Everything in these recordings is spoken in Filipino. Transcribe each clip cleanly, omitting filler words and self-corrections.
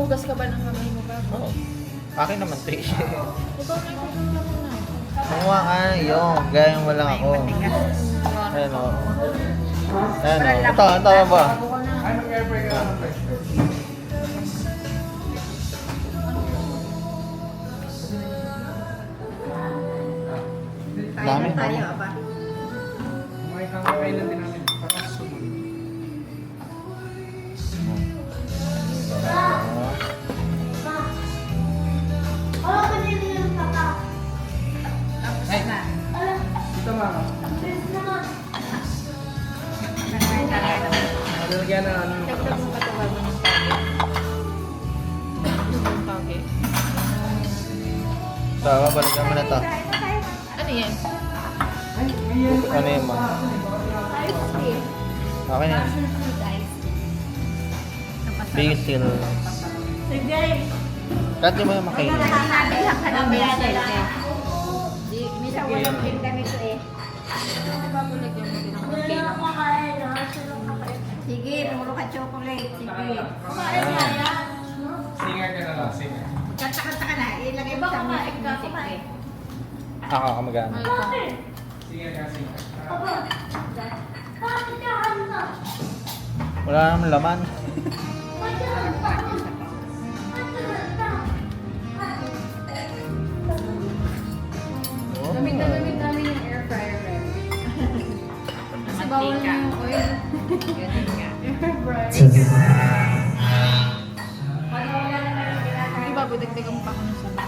Naghuhugas ka ba ng kamay mo ba? Oo. Akin naman, Trish. Ikaw na ikukuha mo na. Kumuha ka, yung. Gaya mo lang ako. Ayan o. Ayan o. Ito ba? Anong air fry ka? Dami. Tayo, aba. May kailan din namin. Parang sumunod. Tapos na. Ito mga. Malalagyan na ano. Dagdag mo katawa mo ng pake. Yung pake. So, balikan mo na to. Ano yan? Ano yun, ma? Okay na. Basil. Sige. Kahit di mo yung makainin. Nakabilak ka ng basil. Misa walang pin ganito eh. Ano ba mo lagyan mo din ng cake? Sige, puro ka chocolate. Sige. Singer ka na lang, singer. Kanta-kanta ka na. Ilagay mo sa music eh. Ako, kamagana. Ay, ito. Singer ka, singer. Wala naman laman. Oh. Lamig namin yung air fryer rin. Kasi bawal na yung oil. Ganun nga. Air fryer. Paano wala na namin kinakain? Diba, budagdagan pa ako ng sabi.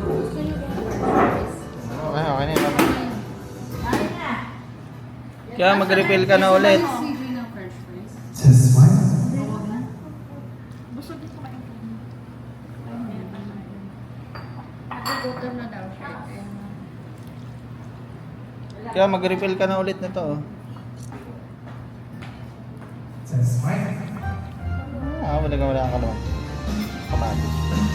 Gusto nyo ba? Okay, okay na yun. Ayun na. Kaya mag-refill ka na ulit. CJ ng french fries. Busog ito kayo. Nag-gutom na daw siya. Kaya mag-refill ka na ulit nito. Oh. Ah, wala ka naman. Kamatis.